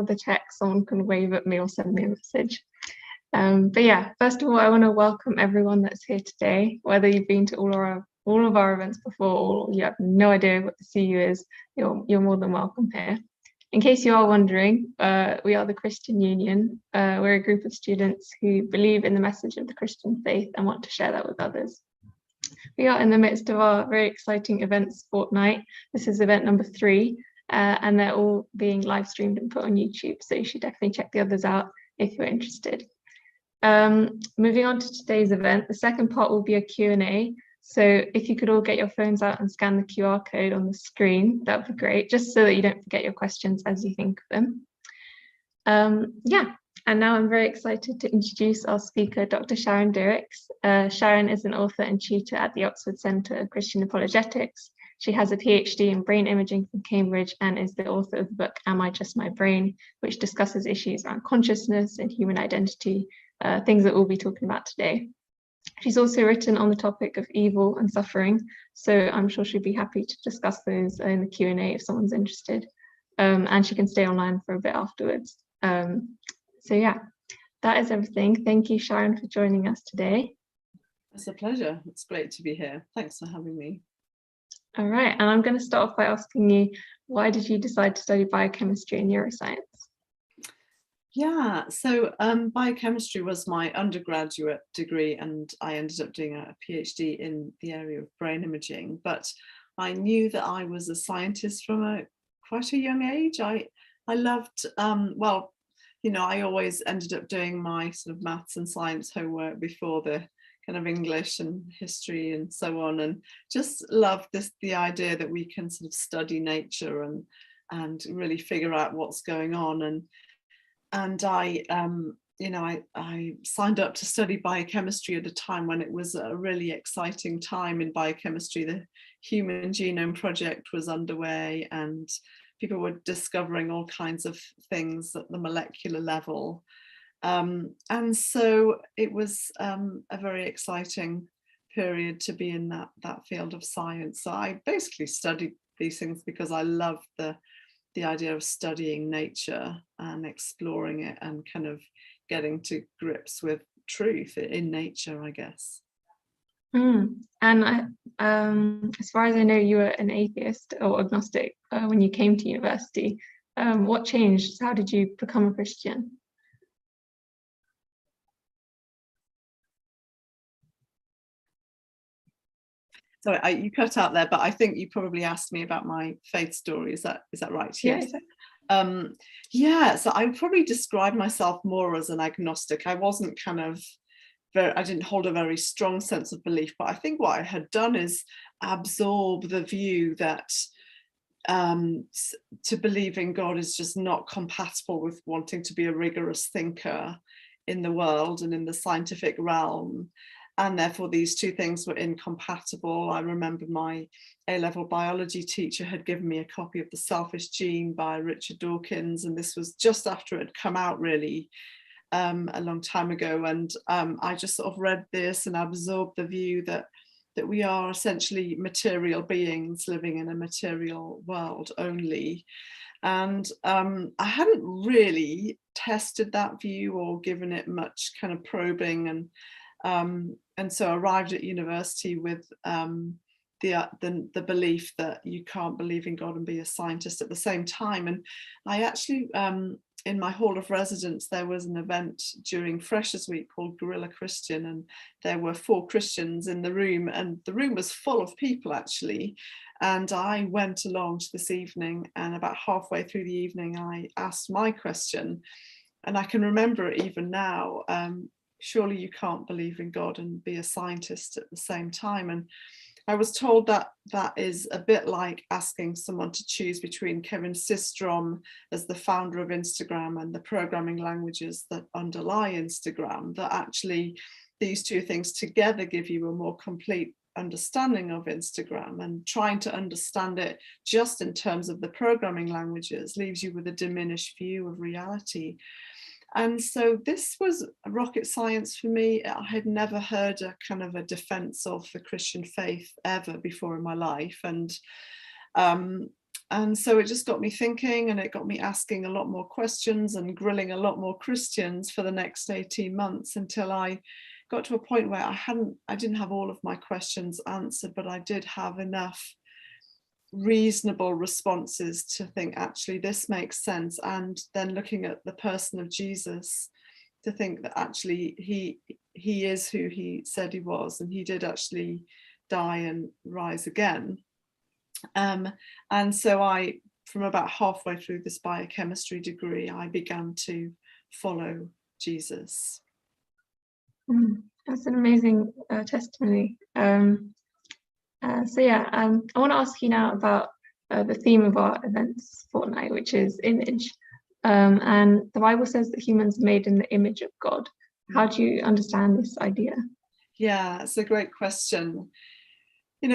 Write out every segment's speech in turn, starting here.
the text, someone can wave at me or send me a message. But yeah, first of all, I want to welcome everyone that's here today, whether you've been to all of our events before or you have no idea what the CU is, you're more than welcome here. In case you are wondering, we are the Christian Union. We're a group of students who believe in the message of the Christian faith and want to share that with others. We are in the midst of our very exciting events fortnight. This is event number 3, and they're all being live streamed and put on YouTube, so you should definitely check the others out if you're interested. Moving on to today's event, the second part will be a Q&A. So if you could all get your phones out and scan the QR code on the screen, that would be great, just so that you don't forget your questions as you think of them. Yeah, and now I'm very excited to introduce our speaker, Dr. Sharon Dirckx. Sharon is an author and tutor at the Oxford Centre of Christian Apologetics. She has a PhD in brain imaging from Cambridge and is the author of the book Am I Just My Brain, which discusses issues around consciousness and human identity, things that we'll be talking about today. She's also written on the topic of evil and suffering, so I'm sure she'd be happy to discuss those in the Q&A if someone's interested, and she can stay online for a bit afterwards. So yeah, that is everything. Thank you, Sharon, for joining us today. It's a pleasure. It's great to be here. Thanks for having me. All right, and I'm going to start off by asking you, why did you decide to study biochemistry and neuroscience? Yeah, so biochemistry was my undergraduate degree and I ended up doing a PhD in the area of brain imaging, but I knew that I was a scientist from quite a young age. I loved, well, you know, I always ended up doing my sort of maths and science homework before the kind of English and history and so on, and just loved the idea that we can sort of study nature and really figure out what's going on. And I, you know, I signed up to study biochemistry at a time when it was a really exciting time in biochemistry. The Human Genome Project was underway and people were discovering all kinds of things at the molecular level. And so it was a very exciting period to be in that field of science. So I basically studied these things because I loved the idea of studying nature and exploring it and kind of getting to grips with truth in nature, I guess. And as far as I know, you were an atheist or agnostic when you came to university. What changed? How did you become a Christian? Sorry, you cut out there, but I think you probably asked me about my faith story. Is that right? Yes. Yeah, so I would probably describe myself more as an agnostic. I wasn't kind of I didn't hold a very strong sense of belief, but I think what I had done is absorb the view that to believe in God is just not compatible with wanting to be a rigorous thinker in the world and in the scientific realm. And therefore these two things were incompatible. I remember my A-level biology teacher had given me a copy of The Selfish Gene by Richard Dawkins, and this was just after it had come out really a long time ago. And I just sort of read this and absorbed the view that we are essentially material beings living in a material world only. And I hadn't really tested that view or given it much kind of probing, and so arrived at university with the belief that you can't believe in God and be a scientist at the same time. And I actually, in my hall of residence, there was an event during Freshers Week called Guerrilla Christian, and there were 4 Christians in the room, and the room was full of people actually. And I went along to this evening, and about halfway through the evening, I asked my question, and I can remember it even now. Surely you can't believe in God and be a scientist at the same time. And I was told that that is a bit like asking someone to choose between Kevin Systrom as the founder of Instagram and the programming languages that underlie Instagram, that actually these two things together give you a more complete understanding of Instagram, and trying to understand it just in terms of the programming languages leaves you with a diminished view of reality. And so this was rocket science for me. I had never heard a kind of a defense of the Christian faith ever before in my life. And And so it just got me thinking, and it got me asking a lot more questions and grilling a lot more Christians for the next 18 months, until I got to a point where I didn't have all of my questions answered, but I did have enough reasonable responses to think, actually, this makes sense. And then looking at the person of Jesus, to think that actually he is who he said he was, and he did actually die and rise again. And so from about halfway through this biochemistry degree, I began to follow Jesus. That's an amazing testimony. I want to ask you now about the theme of our events fortnight, which is image. And the Bible says that humans are made in the image of God. How do you understand this idea? Yeah, it's a great question.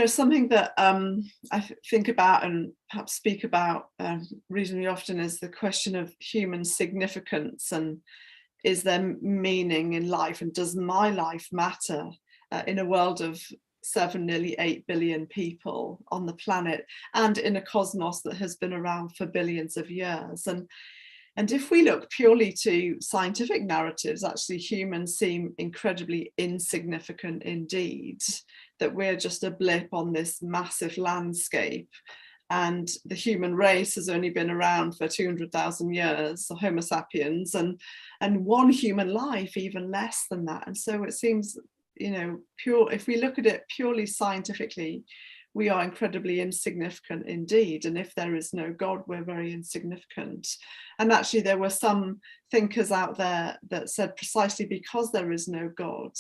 Something that I think about and perhaps speak about reasonably often is the question of human significance, and is there meaning in life, and does my life matter in a world of 7, nearly 8 billion people on the planet, and in a cosmos that has been around for billions of years. And if we look purely to scientific narratives, actually humans seem incredibly insignificant indeed, that we're just a blip on this massive landscape. And the human race has only been around for 200,000 years, so Homo sapiens, and one human life even less than that. And so it seems, if we look at it purely scientifically, we are incredibly insignificant indeed. And if there is no God, we're very insignificant. And actually, there were some thinkers out there that said precisely because there is no God,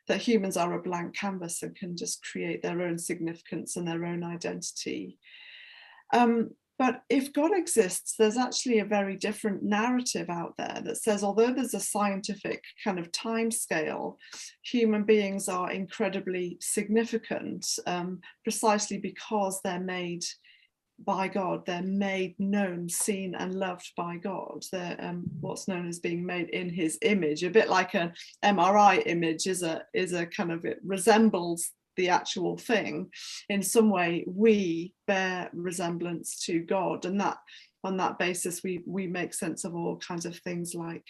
that humans are a blank canvas and can just create their own significance and their own identity. But if God exists, there's actually a very different narrative out there that says, although there's a scientific kind of time scale, human beings are incredibly significant, precisely because they're made by God. They're made known, seen and loved by God. They're what's known as being made in his image, a bit like an MRI image is a kind of, it resembles the actual thing. In some way we bear resemblance to God, and that on that basis we make sense of all kinds of things like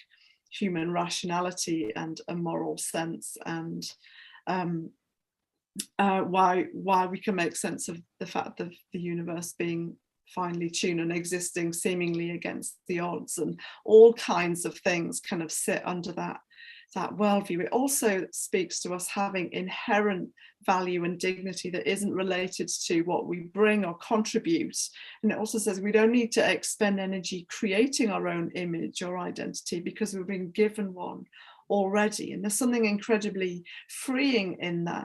human rationality and a moral sense, and why we can make sense of the fact of the universe being finely tuned and existing seemingly against the odds, and all kinds of things kind of sit under that worldview. It also speaks to us having inherent value and dignity that isn't related to what we bring or contribute. And it also says we don't need to expend energy creating our own image or identity, because we've been given one already. And there's something incredibly freeing in that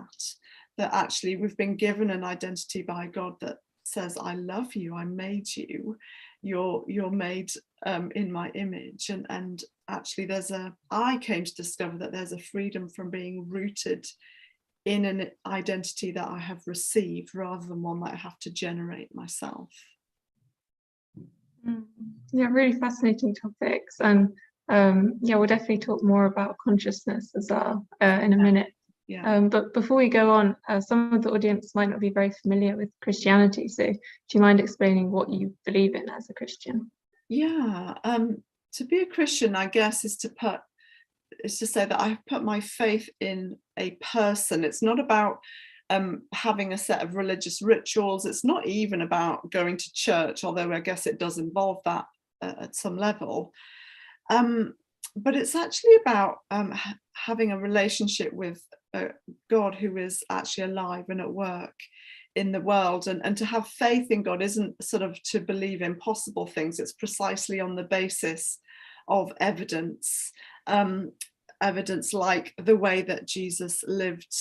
actually we've been given an identity by God that says, I love you, I made you, you're made in my image. And actually I came to discover that there's a freedom from being rooted in an identity that I have received, rather than one that I have to generate myself. Yeah, really fascinating topics. And we'll definitely talk more about consciousness as well in a minute. Yeah. But before we go on, some of the audience might not be very familiar with Christianity. So do you mind explaining what you believe in as a Christian? Yeah, to be a Christian, I guess, is to say that I've put my faith in a person. It's not about having a set of religious rituals. It's not even about going to church, although I guess it does involve that at some level. But it's actually about having a relationship with God who is actually alive and at work in the world. And to have faith in God isn't sort of to believe impossible things. It's precisely on the basis of evidence, evidence like the way that Jesus lived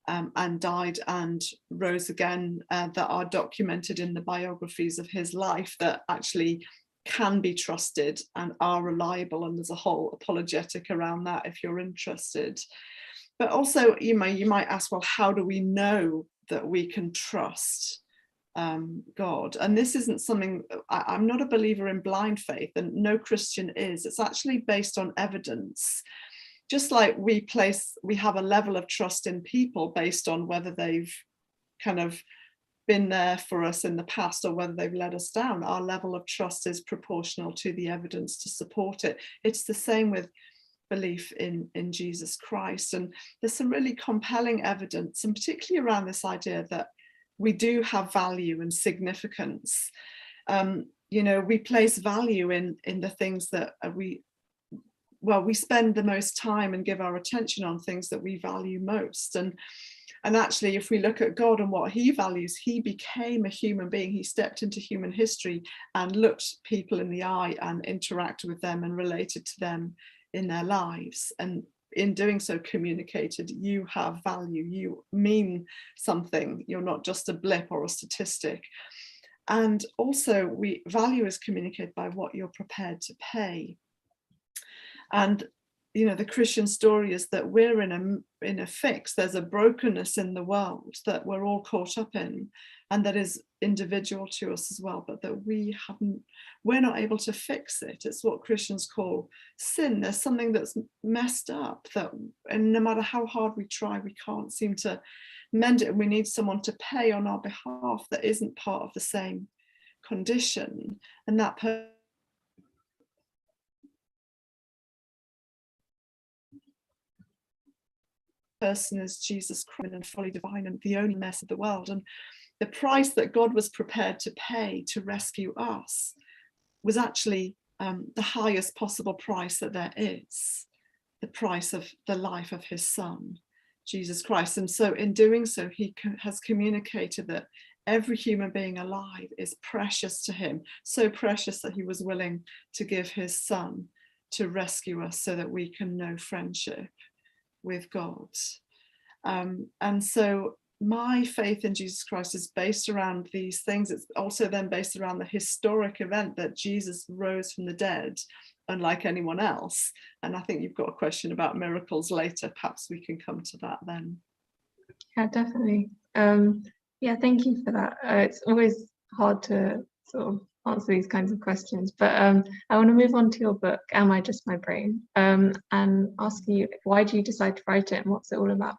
and died and rose again, that are documented in the biographies of his life, that actually can be trusted and are reliable. And there's a whole apologetic around that if you're interested. But also, you might ask, well, how do we know that we can trust God? And this isn't something, I'm not a believer in blind faith, and no Christian is. It's actually based on evidence. Just like we have a level of trust in people based on whether they've kind of been there for us in the past or whether they've let us down, our level of trust is proportional to the evidence to support it. It's the same with belief in Jesus Christ. And there's some really compelling evidence, and particularly around this idea that we do have value and significance. We place value in the things that we spend the most time and give our attention on things that we value most. And actually, if we look at God and what he values, he became a human being. He stepped into human history and looked people in the eye and interacted with them and related to them in their lives. And in doing so, communicated, you have value, you mean something, you're not just a blip or a statistic. And also, value is communicated by what you're prepared to pay. And the Christian story is that we're in a fix. There's a brokenness in the world that we're all caught up in, and that is individual to us as well, but that we're not able to fix it. It's what Christians call sin. There's something that's messed up, and no matter how hard we try, we can't seem to mend it. And we need someone to pay on our behalf that isn't part of the same condition. And that person is Jesus Christ, and fully divine and the only mess of the world. And the price that God was prepared to pay to rescue us was actually the highest possible price that there is, the price of the life of his son, Jesus Christ. And so in doing so, he has communicated that every human being alive is precious to him, so precious that he was willing to give his son to rescue us so that we can know friendship with God. And so my faith in Jesus Christ is based around these things. It's also then based around the historic event that Jesus rose from the dead, unlike anyone else. And I think you've got a question about miracles later. Perhaps we can come to that then. Yeah, definitely. Thank you for that. It's always hard to sort of answer these kinds of questions, but I want to move on to your book, Am I Just My Brain? And ask you, why do you decide to write it and what's it all about?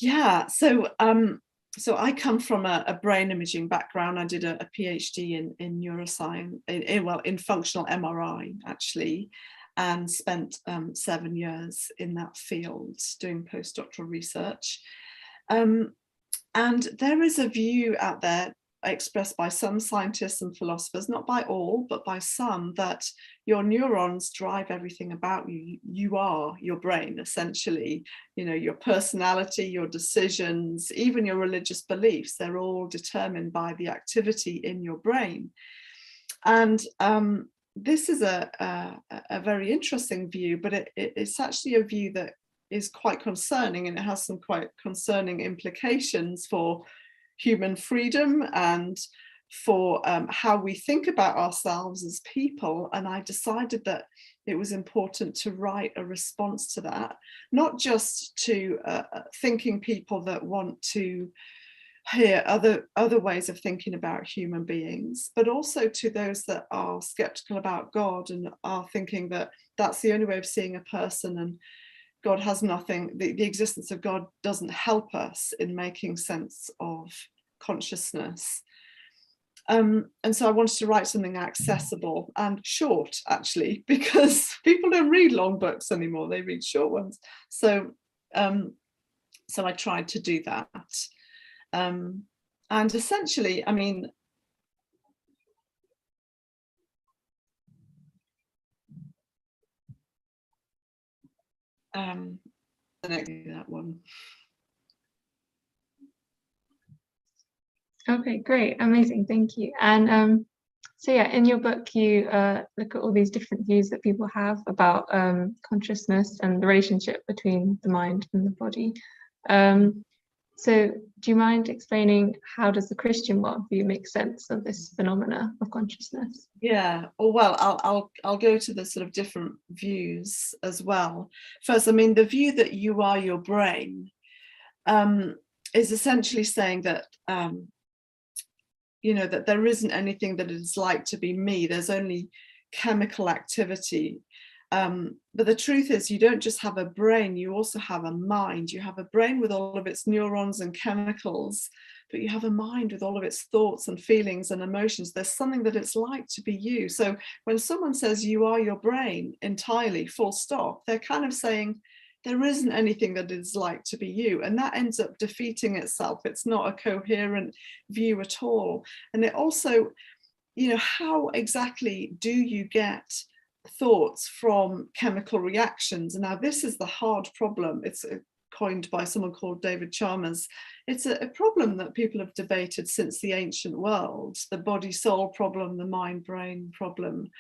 Yeah, so I come from a brain imaging background. I did a PhD in neuroscience, in functional MRI actually, and spent 7 years in that field doing postdoctoral research. And there is a view out there expressed by some scientists and philosophers, not by all, but by some, that your neurons drive everything about you. You are your brain, essentially. Your personality, your decisions, even your religious beliefs, they're all determined by the activity in your brain. And this is a very interesting view, but it's actually a view that is quite concerning, and it has some quite concerning implications for human freedom and for how we think about ourselves as people. And I decided that it was important to write a response to that, not just to thinking people that want to hear other ways of thinking about human beings, but also to those that are skeptical about God and are thinking that that's the only way of seeing a person, and God has nothing, the existence of God doesn't help us in making sense of consciousness. And so I wanted to write something accessible and short, actually, because people don't read long books anymore, they read short ones. So I tried to do that. And essentially, I mean, that one. Okay, great, amazing, thank you. And so yeah, in your book you look at all these different views that people have about consciousness and the relationship between the mind and the body. So do you mind explaining how does the Christian worldview make sense of this phenomena of consciousness? Yeah, well, I'll go to the sort of different views as well. First, I mean, the view that you are your brain is essentially saying that that there isn't anything that it's like to be me. There's only chemical activity. But the truth is, you don't just have a brain, you also have a mind. You have a brain with all of its neurons and chemicals, but you have a mind with all of its thoughts and feelings and emotions. There's something that it's like to be you. So when someone says you are your brain entirely, full stop, they're kind of saying there isn't anything that is like to be you. And that ends up defeating itself. It's not a coherent view at all. And it also, you know, how exactly do you get thoughts from chemical reactions? And now this is the hard problem. It's coined by someone called David Chalmers. It's a problem that people have debated since the ancient world, the body-soul problem, the mind-brain problem.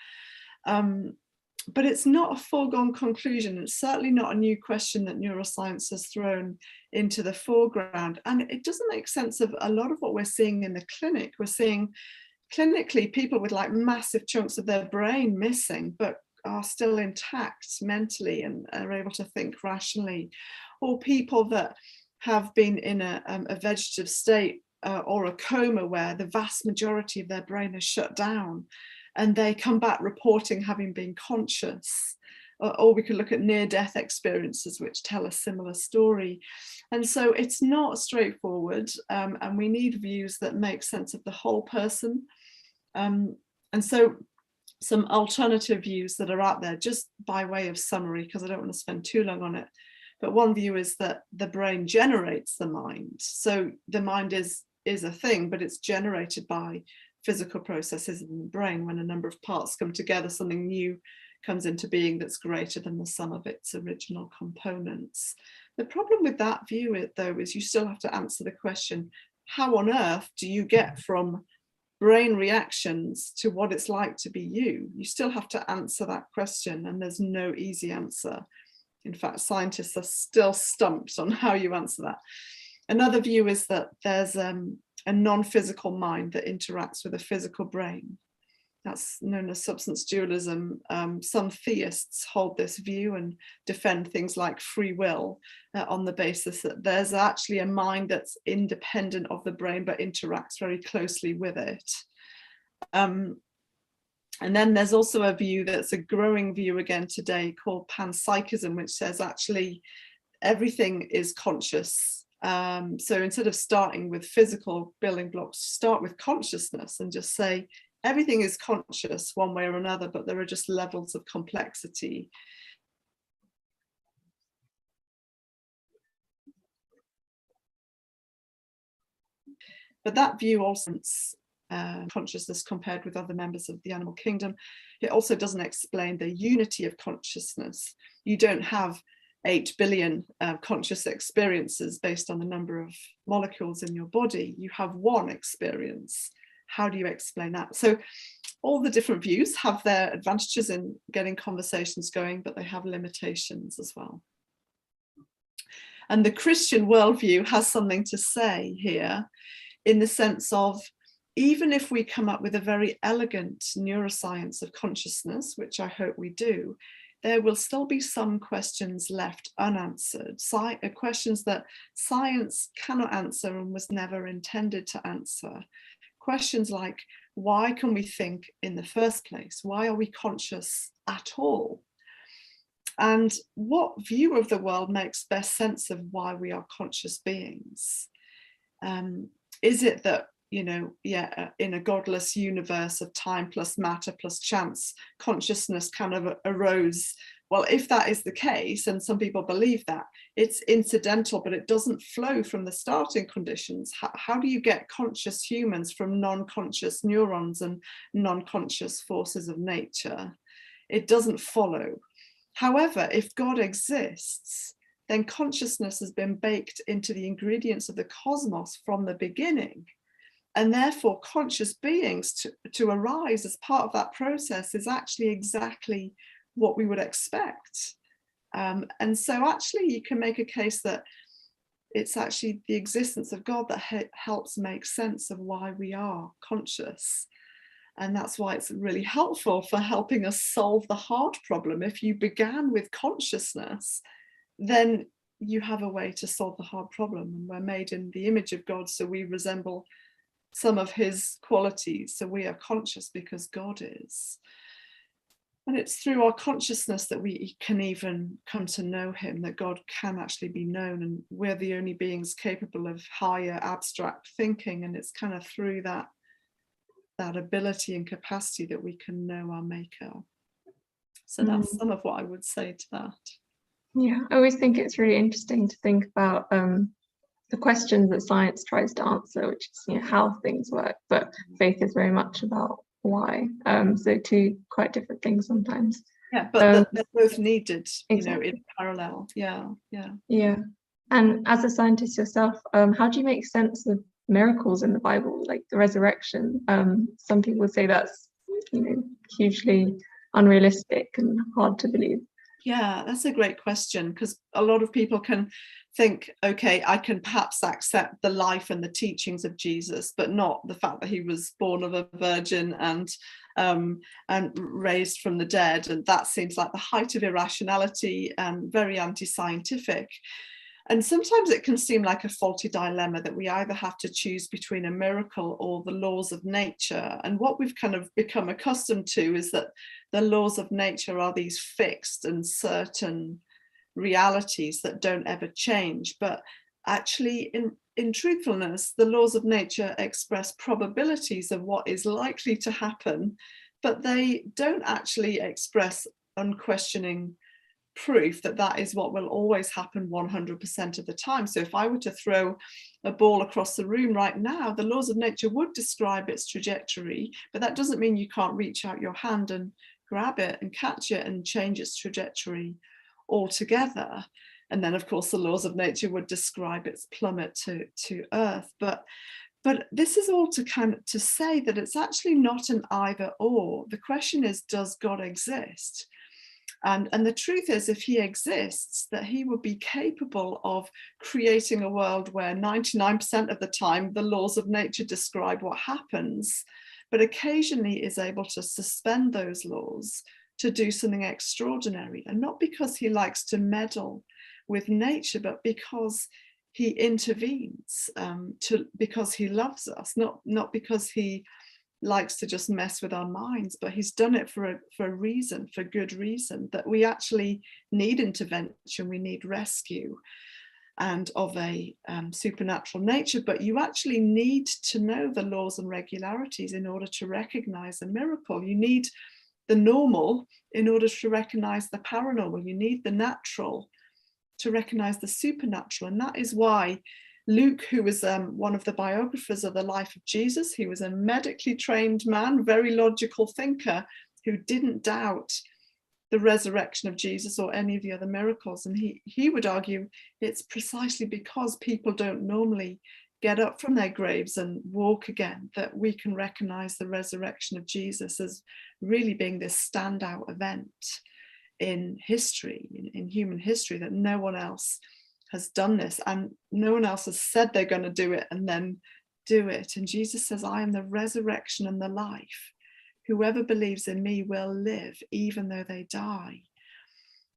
But it's not a foregone conclusion. It's certainly not a new question that neuroscience has thrown into the foreground. And it doesn't make sense of a lot of what we're seeing in the clinic. We're seeing clinically people with like massive chunks of their brain missing, but are still intact mentally and are able to think rationally, or people that have been in a vegetative state or a coma where the vast majority of their brain is shut down, and they come back reporting having been conscious. Or we could look at near-death experiences which tell a similar story. And so it's not straightforward, and we need views that make sense of the whole person. And so some alternative views that are out there, just by way of summary, because I don't want to spend too long on it. But one view is that the brain generates the mind. So the mind is a thing, but it's generated by physical processes in the brain. When a number of parts come together, something new comes into being that's greater than the sum of its original components. The problem with that view, though, is you still have to answer the question, how on earth do you get from brain reactions to what it's like to be you? You still have to answer that question, and there's no easy answer. In fact, scientists are still stumped on how you answer that. Another view is that there's a non-physical mind that interacts with a physical brain. That's known as substance dualism. Some theists hold this view and defend things like free will on the basis that there's actually a mind that's independent of the brain but interacts very closely with it. And then there's also a view that's a growing view again today called panpsychism, which says actually everything is conscious. So instead of starting with physical building blocks, start with consciousness and just say everything is conscious one way or another, but there are just levels of complexity. But that view also consciousness compared with other members of the animal kingdom. It also doesn't explain the unity of consciousness. You don't have 8 billion conscious experiences based on the number of molecules in your body. You have one experience. How do you explain that? So all the different views have their advantages in getting conversations going, but they have limitations as well. And the Christian worldview has something to say here, in the sense of, even if we come up with a very elegant neuroscience of consciousness, which I hope we do, there will still be some questions left unanswered, questions that science cannot answer and was never intended to answer. Questions like, why can we think in the first place? Why are we conscious at all? And what view of the world makes best sense of why we are conscious beings? Is it that, you know, in a godless universe of time plus matter plus chance, consciousness kind of arose? Well, if that is the case, and some people believe that, it's incidental, but it doesn't flow from the starting conditions. How do you get conscious humans from non-conscious neurons and non-conscious forces of nature? It doesn't follow. However, if God exists, then consciousness has been baked into the ingredients of the cosmos from the beginning. And therefore, conscious beings to arise as part of that process is actually exactly what we would expect. And so actually you can make a case that it's actually the existence of God that helps make sense of why we are conscious. And that's why it's really helpful for helping us solve the hard problem. If you began with consciousness, then you have a way to solve the hard problem. And we're made in the image of God, so we resemble some of his qualities. So we are conscious because God is. And it's through our consciousness that we can even come to know him, that God can actually be known, and we're the only beings capable of higher abstract thinking. And it's kind of through that ability and capacity that we can know our maker. So that's some of what I would say to that. Yeah, I always think it's really interesting to think about the questions that science tries to answer, which is, you know, how things work, but faith is very much about why. So two quite different things sometimes. Yeah, but they're both needed, exactly. You know, in parallel. Yeah. And as a scientist yourself, how do you make sense of miracles in the Bible, like the resurrection? Some people say that's, you know, hugely unrealistic and hard to believe. Yeah, that's a great question, because a lot of people can think, okay, I can perhaps accept the life and the teachings of Jesus, but not the fact that he was born of a virgin and raised from the dead. And that seems like the height of irrationality and very anti-scientific. And sometimes it can seem like a faulty dilemma that we either have to choose between a miracle or the laws of nature. And what we've kind of become accustomed to is that the laws of nature are these fixed and certain realities that don't ever change. But actually, in truthfulness, the laws of nature express probabilities of what is likely to happen, but they don't actually express unquestioning proof that that is what will always happen 100% of the time. So if I were to throw a ball across the room right now, the laws of nature would describe its trajectory, but that doesn't mean you can't reach out your hand and grab it and catch it and change its trajectory altogether. And then, of course, the laws of nature would describe its plummet to earth. But this is all to say that it's actually not an either or. The question is, does God exist? And the truth is, if he exists, that he would be capable of creating a world where 99% of the time the laws of nature describe what happens, but occasionally is able to suspend those laws to do something extraordinary. And not because he likes to meddle with nature, but because he intervenes, because he loves us, not because he likes to just mess with our minds, but he's done it for a reason, for good reason, that we actually need intervention, we need rescue, and of a supernatural nature. But you actually need to know the laws and regularities in order to recognize a miracle. You need the normal in order to recognize the paranormal. You need the natural to recognize the supernatural. And that is why Luke, who was one of the biographers of the life of Jesus, he was a medically trained man, very logical thinker, who didn't doubt the resurrection of Jesus or any of the other miracles. And he would argue it's precisely because people don't normally get up from their graves and walk again that we can recognize the resurrection of Jesus as really being this standout event in history, in human history, that no one else has done this, and no one else has said they're going to do it and then do it. And Jesus says, I am the resurrection and the life. Whoever believes in me will live even though they die.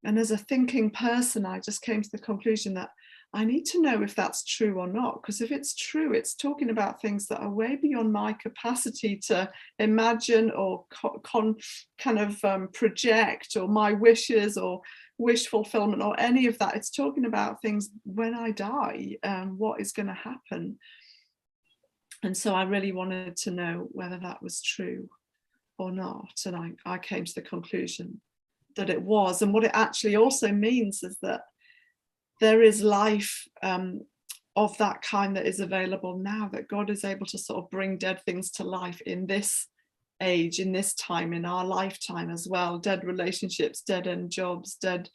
And as a thinking person, I just came to the conclusion that I need to know if that's true or not, because if it's true, it's talking about things that are way beyond my capacity to imagine or project, or my wishes or wish fulfillment or any of that. It's talking about things when I die, what is going to happen. And so I really wanted to know whether that was true or not. And I came to the conclusion that it was. And what it actually also means is that there is life of that kind that is available now, that God is able to sort of bring dead things to life in this age, in this time, in our lifetime as well. Dead relationships, dead end jobs, dead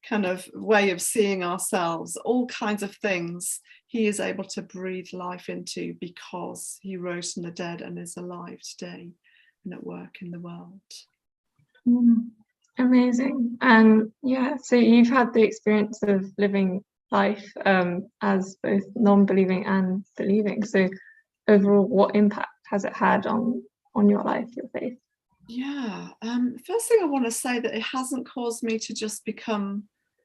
kind of way of seeing ourselves, all kinds of things he is able to breathe life into because he rose from the dead and is alive today and at work in the world. Amazing. And yeah, so you've had the experience of living life as both non-believing and believing. So overall, what impact has it had on your life, your faith? Yeah, first thing I want to say that it hasn't caused me to just become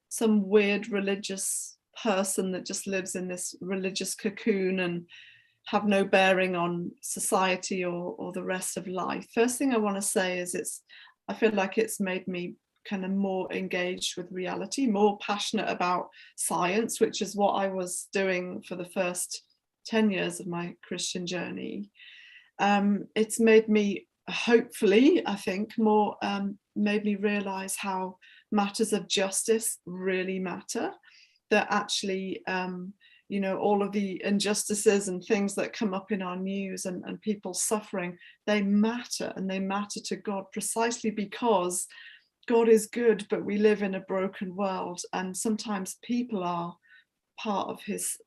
some weird religious person that just lives in this religious cocoon and have no bearing on society or the rest of life. First thing I want to say is I feel like it's made me kind of more engaged with reality, more passionate about science, which is what I was doing for the first 10 years of my Christian journey. It's made me, hopefully, I think, more made me realize how matters of justice really matter, that actually you know, all of the injustices and things that come up in our news and people suffering, they matter, and they matter to God precisely because God is good, but we live in a broken world, and sometimes people are part of his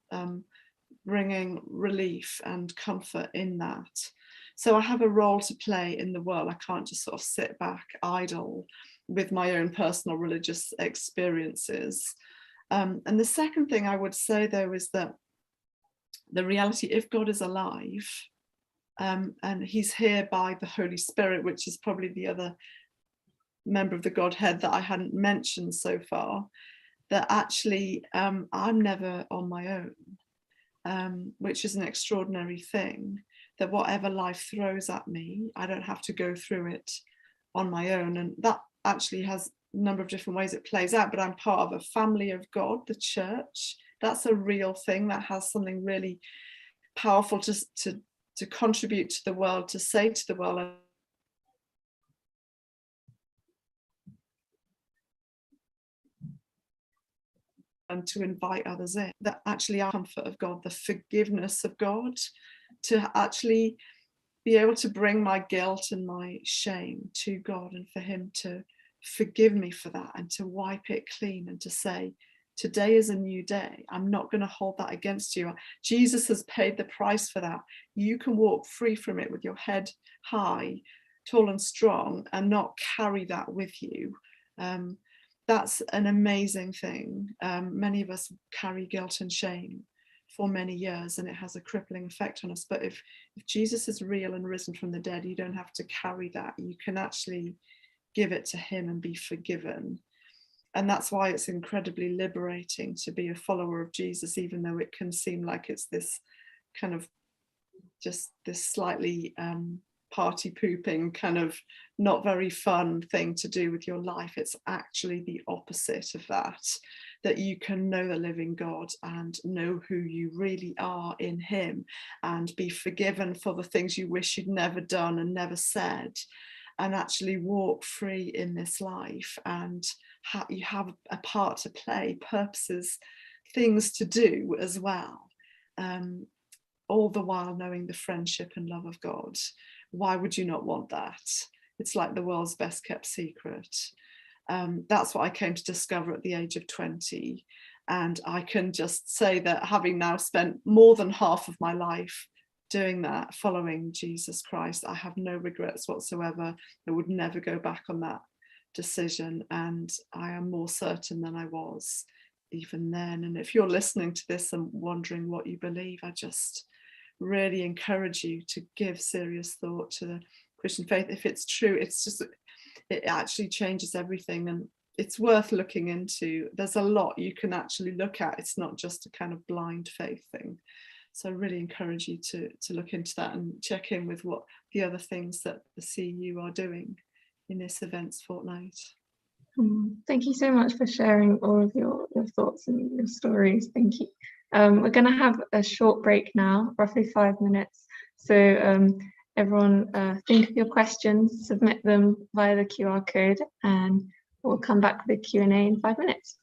bringing relief and comfort in that. So I have a role to play in the world. I can't just sort of sit back idle with my own personal religious experiences. And the second thing I would say, though, is that the reality, if God is alive, and he's here by the Holy Spirit, which is probably the other member of the Godhead that I hadn't mentioned so far, that actually I'm never on my own, which is an extraordinary thing, that whatever life throws at me, I don't have to go through it on my own. And that actually has a number of different ways it plays out, but I'm part of a family of God, the church. That's a real thing that has something really powerful to contribute to the world, to say to the world. And to invite others in, that actually our comfort of God, the forgiveness of God, to actually be able to bring my guilt and my shame to God, and for him to forgive me for that and to wipe it clean, and to say, today is a new day. I'm not going to hold that against you. Jesus has paid the price for that. You can walk free from it with your head high, tall and strong, and not carry that with you. That's an amazing thing. Many of us carry guilt and shame for many years, and it has a crippling effect on us. But if Jesus is real and risen from the dead, you don't have to carry that. You can actually give it to him and be forgiven. And that's why it's incredibly liberating to be a follower of Jesus, even though it can seem like it's this kind of just this slightly party pooping kind of not very fun thing to do with your life. It's actually the opposite of that, that you can know the living God and know who you really are in him, and be forgiven for the things you wish you'd never done and never said, and actually walk free in this life. And you have a part to play, purposes, things to do as well, all the while knowing the friendship and love of God. Why would you not want that? It's like the world's best kept secret. That's what I came to discover at the age of 20. And I can just say that, having now spent more than half of my life doing that, following Jesus Christ, I have no regrets whatsoever. I would never go back on that decision. And I am more certain than I was even then. And if you're listening to this and wondering what you believe, I just really encourage you to give serious thought to the Christian faith. If it's true, it actually changes everything, and it's worth looking into. There's a lot you can actually look at. It's not just a kind of blind faith thing. So I really encourage you to look into that and check in with what the other things that the CU are doing in this events fortnight. Thank you so much for sharing all of your thoughts and your stories. Thank you. We're going to have a short break now, roughly 5 minutes. So everyone think of your questions, submit them via the QR code, and we'll come back with a Q&A in 5 minutes.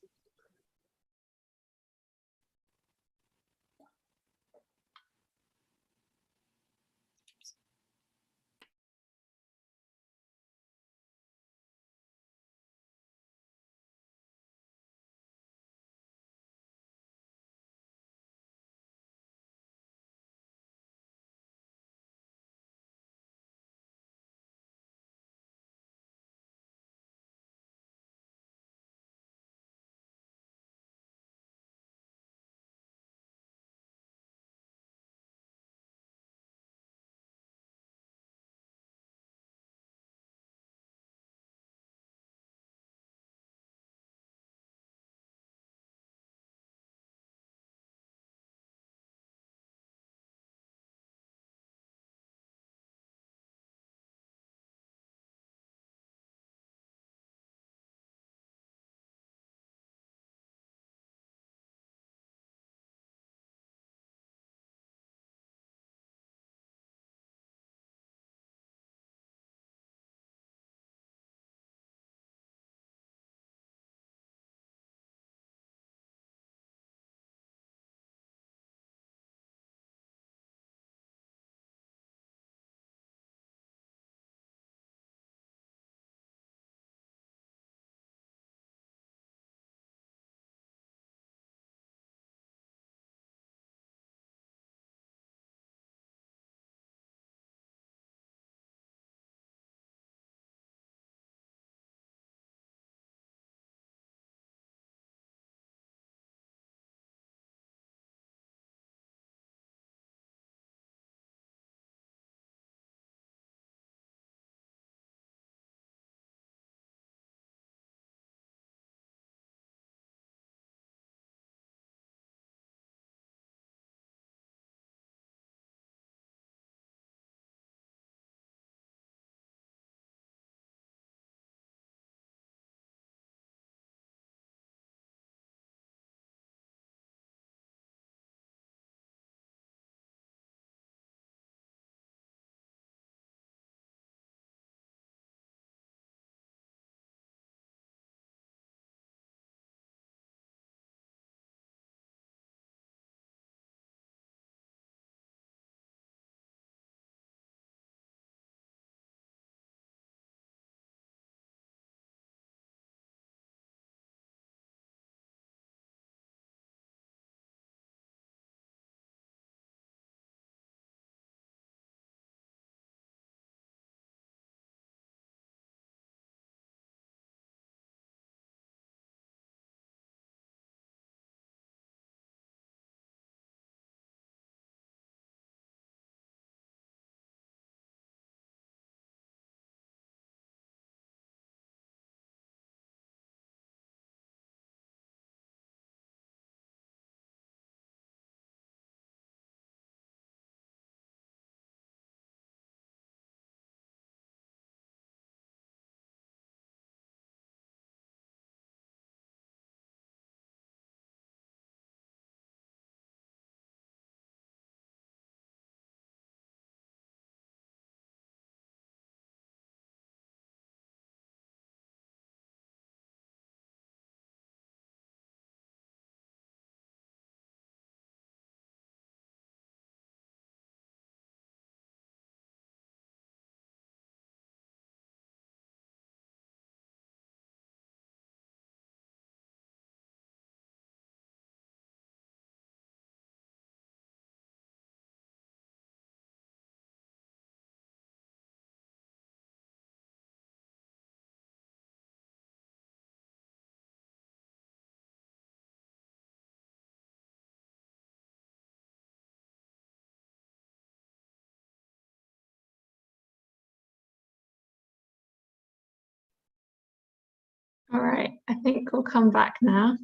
All right, I think we'll come back now.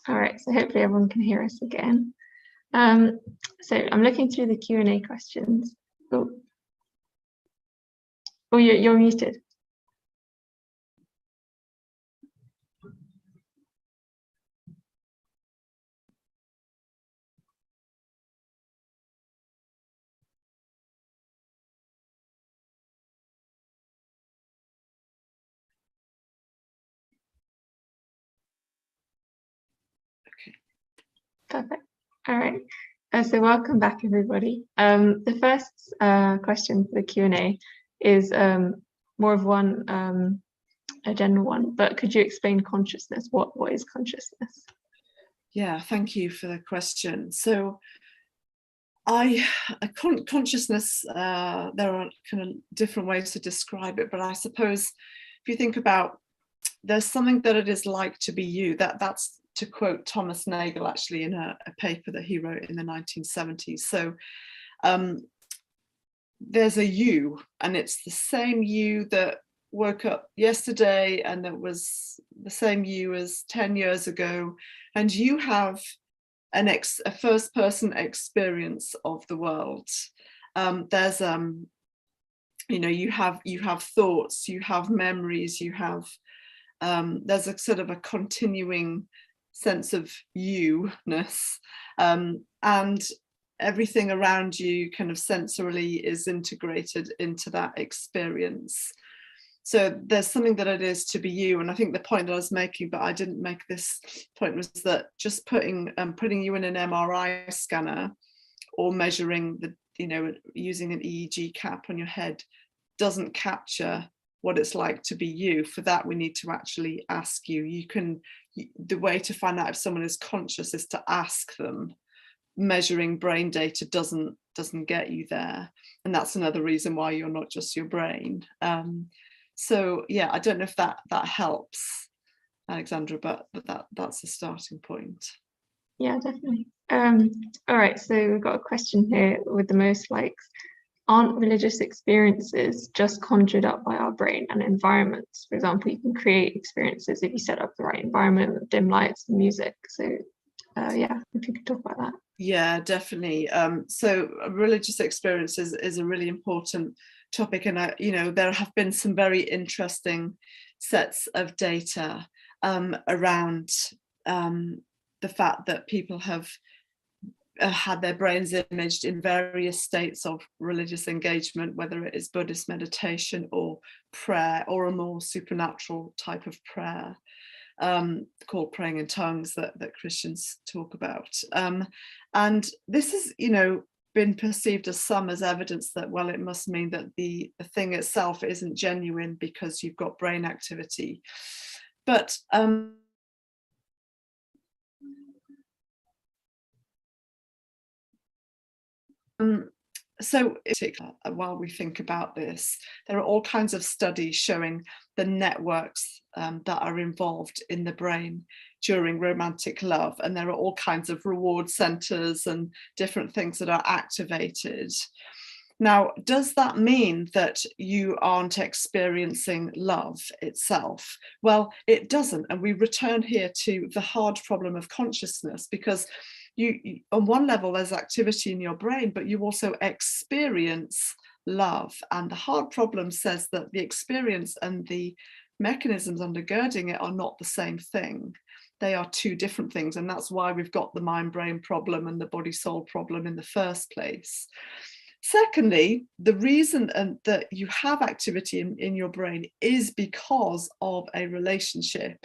All right, so hopefully everyone can hear us again. So I'm looking through the Q&A questions. Oh, you're muted. Perfect. All right. So welcome back, everybody. The first question for the Q&A is more of a general one, but could you explain consciousness? What is consciousness? Yeah, thank you for the question. So consciousness, there are kind of different ways to describe it, but I suppose if you think about, there's something that it is like to be you. That's to quote Thomas Nagel, actually, in a paper that he wrote in the 1970s. So there's a you, and it's the same you that woke up yesterday, and that was the same you as 10 years ago, and you have a first person experience of the world. There's you have thoughts, you have memories, you have there's a sort of a continuing sense of you-ness, and everything around you kind of sensorily is integrated into that experience. So there's something that it is to be you. And I think the point that I was making, but I didn't make this point, was that just putting you in an MRI scanner or measuring using an EEG cap on your head doesn't capture what it's like to be you. For that, we need to actually ask you. The way to find out if someone is conscious is to ask them. Measuring brain data doesn't get you there, and that's another reason why you're not just your brain. So yeah, I don't know if that helps, Alexandra, but that's a starting point. Yeah, definitely. All right, so we've got a question here with the most likes. Aren't religious experiences just conjured up by our brain and environments? For example, you can create experiences if you set up the right environment with dim lights and music. So yeah, if you could talk about that. Yeah, definitely. So religious experiences is a really important topic, and there have been some very interesting sets of data around the fact that people have had their brains imaged in various states of religious engagement, whether it is Buddhist meditation or prayer, or a more supernatural type of prayer called praying in tongues that Christians talk about. And this has, been perceived as evidence that, well, it must mean that the thing itself isn't genuine because you've got brain activity. But so while we think about this, there are all kinds of studies showing the networks that are involved in the brain during romantic love, and there are all kinds of reward centers and different things that are activated. Now, does that mean that you aren't experiencing love itself? Well, it doesn't, and we return here to the hard problem of consciousness, because you on one level there's activity in your brain, but you also experience love, and the hard problem says that the experience and the mechanisms undergirding it are not the same thing. They are two different things, and that's why we've got the mind-brain problem and the body-soul problem in the first place. Secondly, the reason that you have activity in your brain is because of a relationship.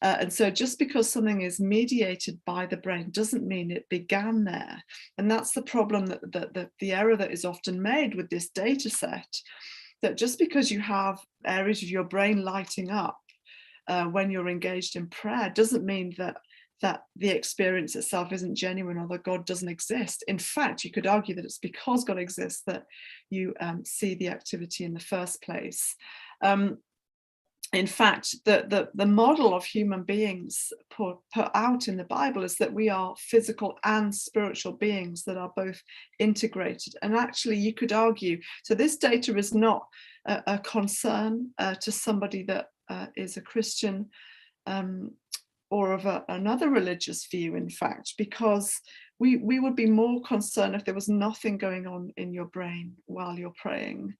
And so just because something is mediated by the brain doesn't mean it began there. And that's the problem, that the error that is often made with this data set, that just because you have areas of your brain lighting up when you're engaged in prayer doesn't mean that the experience itself isn't genuine, or that God doesn't exist. In fact, you could argue that it's because God exists that you see the activity in the first place. in fact, the model of human beings put out in the Bible is that we are physical and spiritual beings that are both integrated. And actually, you could argue, so this data is not a concern to somebody that is a Christian or of another religious view, in fact, because we would be more concerned if there was nothing going on in your brain while you're praying.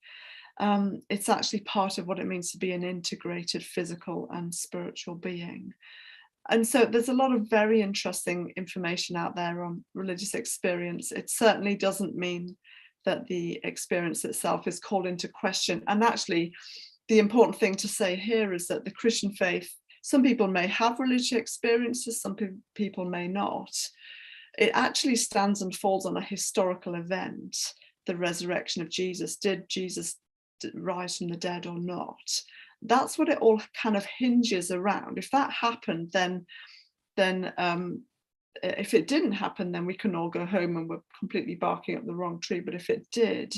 It's actually part of what it means to be an integrated physical and spiritual being. And so there's a lot of very interesting information out there on religious experience. It certainly doesn't mean that the experience itself is called into question. And actually, the important thing to say here is that the Christian faith, some people may have religious experiences, some people may not. It actually stands and falls on a historical event, the resurrection of Jesus. Did Jesus rise from the dead or not? That's what it all kind of hinges around. If that happened, then if it didn't happen, then we can all go home and we're completely barking up the wrong tree. But if it did,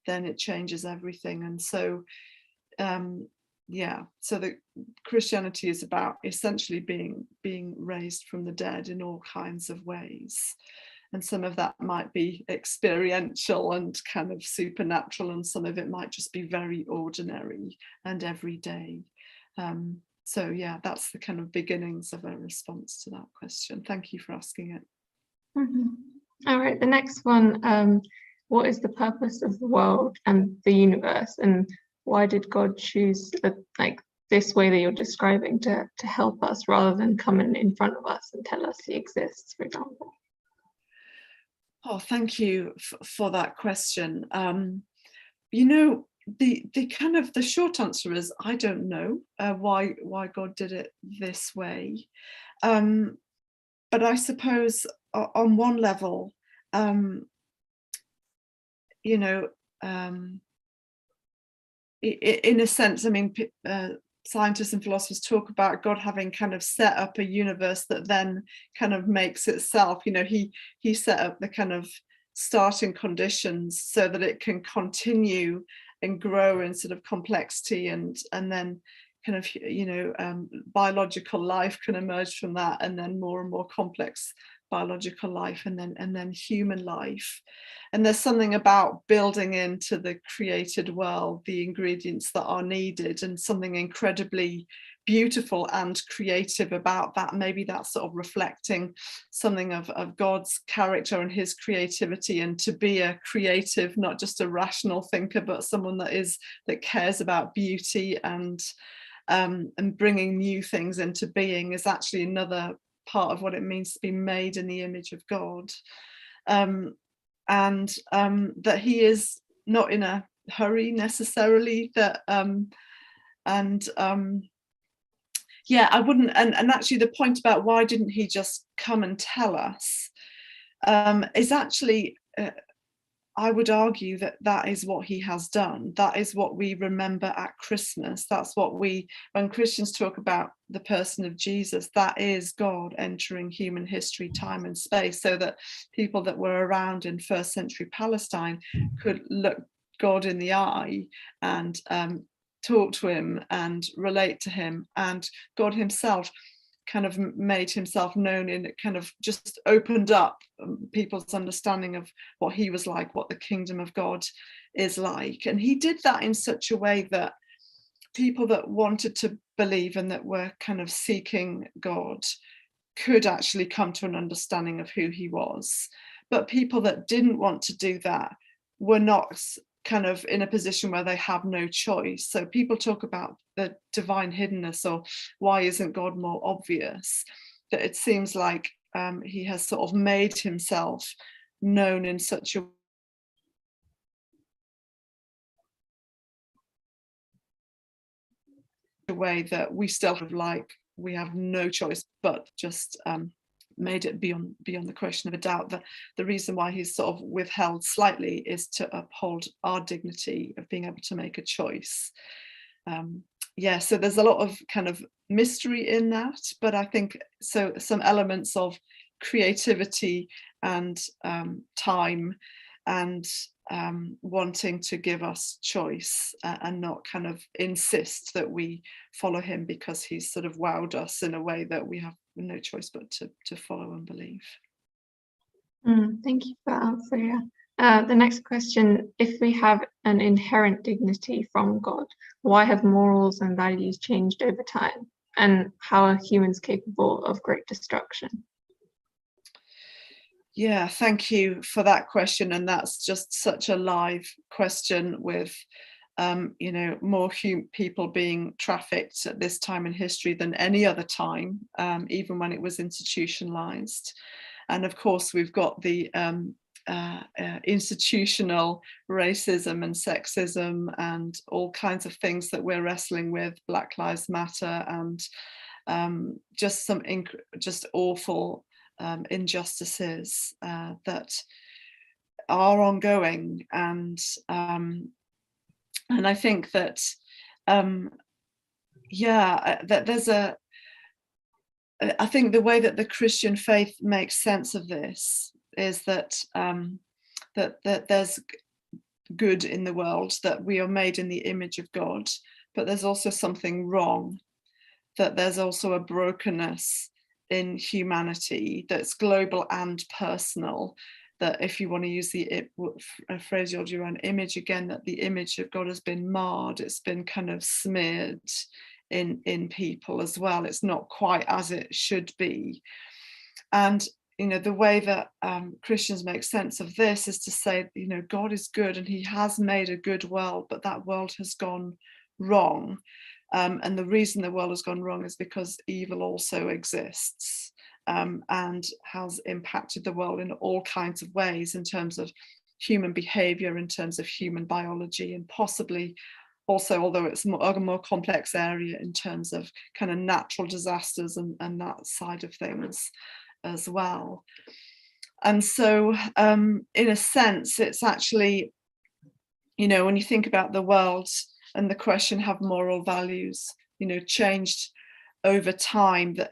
then it changes everything. And so so the Christianity is about essentially being raised from the dead in all kinds of ways. And some of that might be experiential and kind of supernatural, and some of it might just be very ordinary and everyday. So yeah, that's the kind of beginnings of a response to that question. Thank you for asking it. Mm-hmm. All right, the next one, what is the purpose of the world and the universe, and why did God choose this way that you're describing to help us rather than coming in front of us and tell us he exists, for example? Oh, thank you for that question. You know, the kind of the short answer is I don't know why God did it this way, but I suppose on one level, you know, in a sense, I mean, scientists and philosophers talk about God having kind of set up a universe that then kind of makes itself. You know, he set up the kind of starting conditions so that it can continue and grow in sort of complexity, and then kind of, you know, biological life can emerge from that, and then more and more complex biological life, and then human life. And there's something about building into the created world the ingredients that are needed, and something incredibly beautiful and creative about that. Maybe that's sort of reflecting something of God's character and his creativity, and to be a creative, not just a rational thinker, but someone that cares about beauty and bringing new things into being is actually another part of what it means to be made in the image of God. And that he is not in a hurry necessarily, that yeah, I wouldn't, and actually the point about why didn't he just come and tell us is actually I would argue that is what he has done. That is what we remember at Christmas. That's what when Christians talk about the person of Jesus, that is God entering human history, time and space, so that people that were around in first century Palestine could look God in the eye and talk to him and relate to him. And God himself kind of made himself known, in it kind of just opened up people's understanding of what he was like, what the kingdom of God is like. And he did that in such a way that people that wanted to believe and that were kind of seeking God could actually come to an understanding of who he was. But people that didn't want to do that were not kind of in a position where they have no choice. So people talk about the divine hiddenness, or why isn't God more obvious? That it seems like he has sort of made himself known in such a way that we still have we have no choice but just made it beyond the question of a doubt. That the reason why he's sort of withheld slightly is to uphold our dignity of being able to make a choice. So there's a lot of kind of mystery in that, but I think so some elements of creativity and time and wanting to give us choice, and not kind of insist that we follow him because he's sort of wowed us in a way that we have no choice but to follow and believe. Thank you for that answer. Yeah. The next question: if we have an inherent dignity from God, why have morals and values changed over time? And how are humans capable of great destruction? Yeah, thank you for that question. And that's just such a live question with, more people being trafficked at this time in history than any other time, even when it was institutionalized. And of course, we've got the institutional racism and sexism and all kinds of things that we're wrestling with, Black Lives Matter, and just some just awful injustices that are ongoing. And I think that that there's I think the way that the Christian faith makes sense of this is that that there's good in the world, that we are made in the image of God, but there's also something wrong, that there's also a brokenness in humanity that's global and personal, that if you want to use the phraseology around image again, that the image of God has been marred, it's been kind of smeared in people as well. It's not quite as it should be. And the way that Christians make sense of this is to say, God is good and he has made a good world, but that world has gone wrong. And the reason the world has gone wrong is because evil also exists, and has impacted the world in all kinds of ways, in terms of human behavior, in terms of human biology, and possibly also, although it's a more complex area, in terms of kind of natural disasters and that side of things as well. And so in a sense, it's actually, when you think about the world and the question, have moral values changed over time, that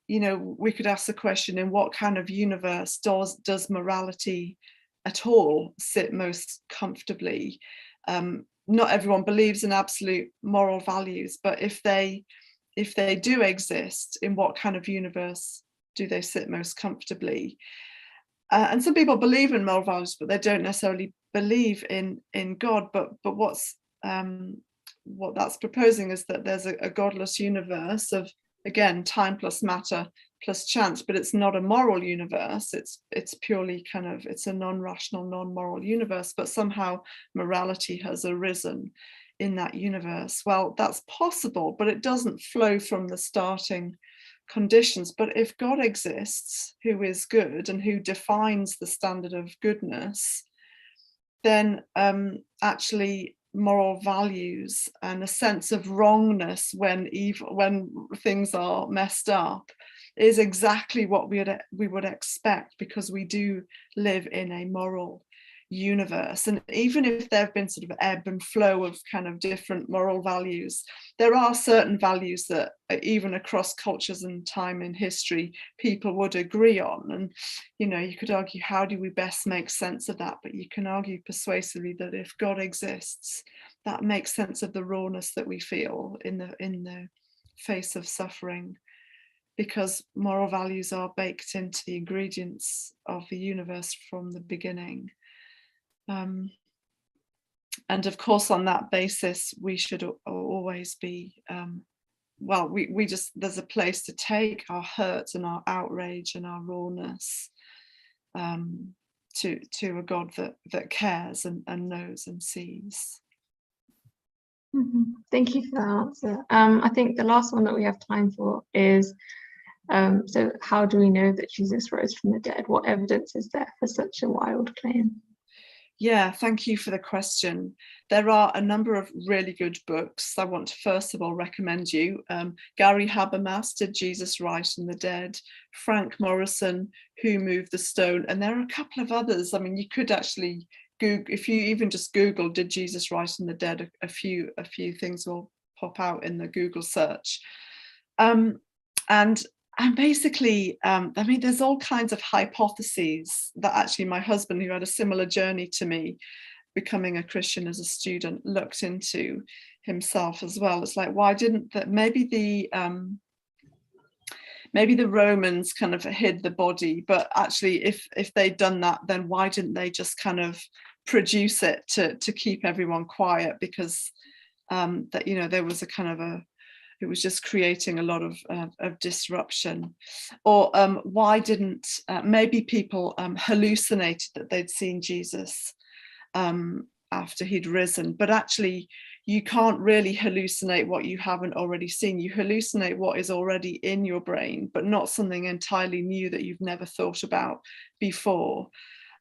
we could ask the question, in what kind of universe does morality at all sit most comfortably? Not everyone believes in absolute moral values, but if they do exist, in what kind of universe do they sit most comfortably? And some people believe in moral values, but they don't necessarily believe in God. But what that's proposing is that there's a godless universe of, again, time plus matter plus chance, but it's not a moral universe. It's purely kind of, it's a non-rational, non-moral universe, but somehow morality has arisen in that universe. Well, that's possible, but it doesn't flow from the starting conditions. But if God exists, who is good and who defines the standard of goodness, then actually moral values and a sense of wrongness when things are messed up is exactly what we would expect, because we do live in a moral universe. And even if there have been sort of ebb and flow of kind of different moral values, there are certain values that even across cultures and time in history people would agree on. And you could argue, how do we best make sense of that? But you can argue persuasively that if God exists, that makes sense of the rawness that we feel in the face of suffering, because moral values are baked into the ingredients of the universe from the beginning. And of course, on that basis, we should always be, we just, there's a place to take our hurt and our outrage and our rawness to a God that cares and knows and sees. Thank you for that answer. I think the last one that we have time for is, so how do we know that Jesus rose from the dead? What evidence is there for such a wild claim? Yeah, thank you for the question. There are a number of really good books. I want to first of all recommend you. Gary Habermas did Jesus Rise from the Dead, Frank Morrison, Who Moved the Stone, and there are a couple of others. I mean, you could actually Google, if you even just Google "Did Jesus Rise from the Dead," a few things will pop out in the Google search. And basically, I mean, there's all kinds of hypotheses that actually my husband, who had a similar journey to me, becoming a Christian as a student, looked into himself as well. It's like, why didn't that? Maybe the Romans kind of hid the body, but actually, if they'd done that, then why didn't they just kind of produce it to keep everyone quiet? Because that, you know, there was a kind of it was just creating a lot of disruption. Or why didn't maybe people hallucinated that they'd seen Jesus after he'd risen, but actually you can't really hallucinate what you haven't already seen. You hallucinate what is already in your brain, but not something entirely new that you've never thought about before.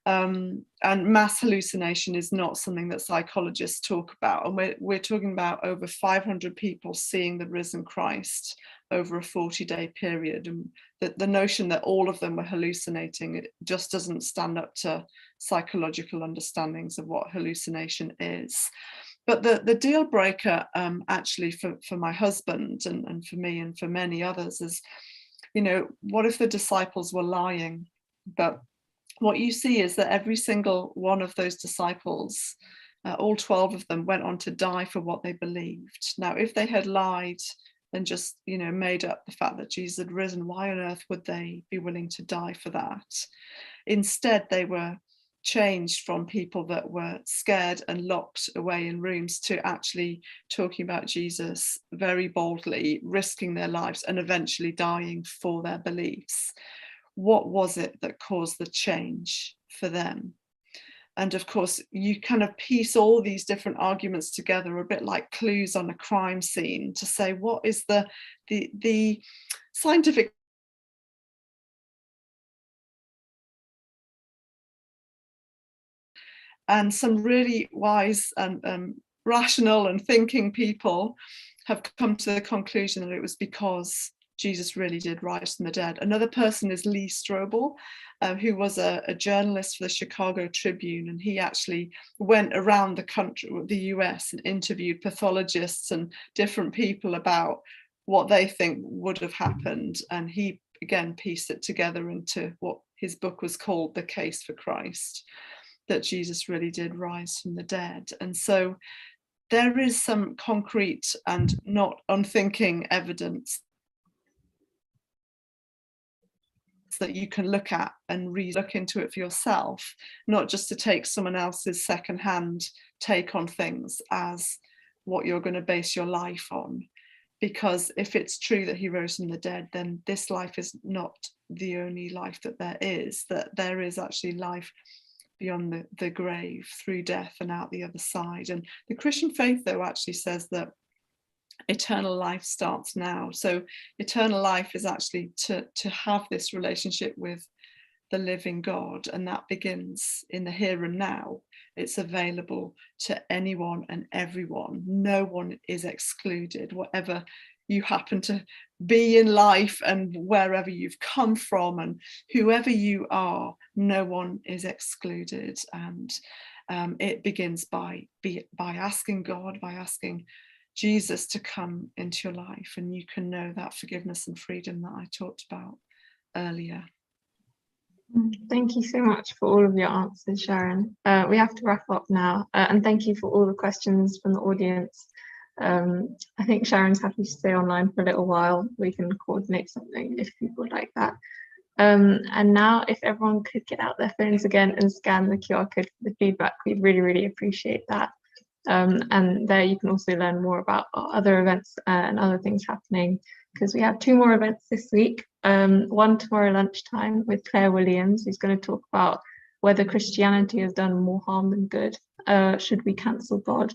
And mass hallucination is not something that psychologists talk about. And we're talking about over 500 people seeing the risen Christ over a 40-day period. And the notion that all of them were hallucinating, it just doesn't stand up to psychological understandings of what hallucination is. But the deal breaker actually for my husband and for me and for many others is, you know, what if the disciples were lying? But what you see is that every single one of those disciples, all 12 of them, went on to die for what they believed. Now, if they had lied and just, you know, made up the fact that Jesus had risen, why on earth would they be willing to die for that? Instead, they were changed from people that were scared and locked away in rooms to actually talking about Jesus very boldly, risking their lives and eventually dying for their beliefs. What was it that caused the change for them? And of course, you kind of piece all these different arguments together, a bit like clues on a crime scene, to say what is the scientific and some really wise and rational and thinking people have come to the conclusion that it was because Jesus really did rise from the dead. Another person is Lee Strobel, who was a journalist for the Chicago Tribune, and he actually went around the country, the US, and interviewed pathologists and different people about what they think would have happened. And he, again, pieced it together into what his book was called, The Case for Christ, that Jesus really did rise from the dead. And so there is some concrete and not unthinking evidence that you can look at and look into it for yourself, not just to take someone else's secondhand take on things as what you're going to base your life on. Because if it's true that he rose from the dead, then this life is not the only life that there is, that there is actually life beyond the grave, through death and out the other side. And the Christian faith, though, actually says that eternal life starts now. So eternal life is actually to have this relationship with the living God, and that begins in the here and now. It's available to anyone and everyone. No one is excluded, whatever you happen to be in life and wherever you've come from and whoever you are, no one is excluded. And it begins by asking God, by asking Jesus to come into your life, and you can know that forgiveness and freedom that I talked about earlier. Thank you so much for all of your answers, Sharon. We have to wrap up now, and thank you for all the questions from the audience. I think Sharon's happy to stay online for a little while. We can coordinate something if people would like that. And now, if everyone could get out their phones again and scan the QR code for the feedback, we'd really, really appreciate that. And there you can also learn more about our other events and other things happening, because we have 2 more events this week. One tomorrow lunchtime with Claire Williams, who's going to talk about whether Christianity has done more harm than good. Should we cancel God?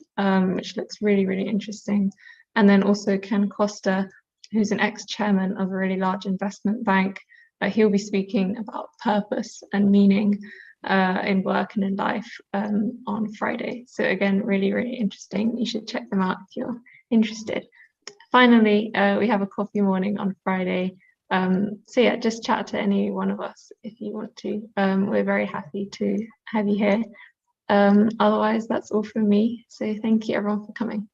Which looks really, really interesting. And then also Ken Costa, who's an ex-chairman of a really large investment bank. He'll be speaking about purpose and meaning in work and in life on Friday. So again, really, really interesting. You should check them out if you're interested. Finally, we have a coffee morning on Friday. So yeah, just chat to any one of us if you want to. We're very happy to have you here. Otherwise, that's all from me. So thank you everyone for coming.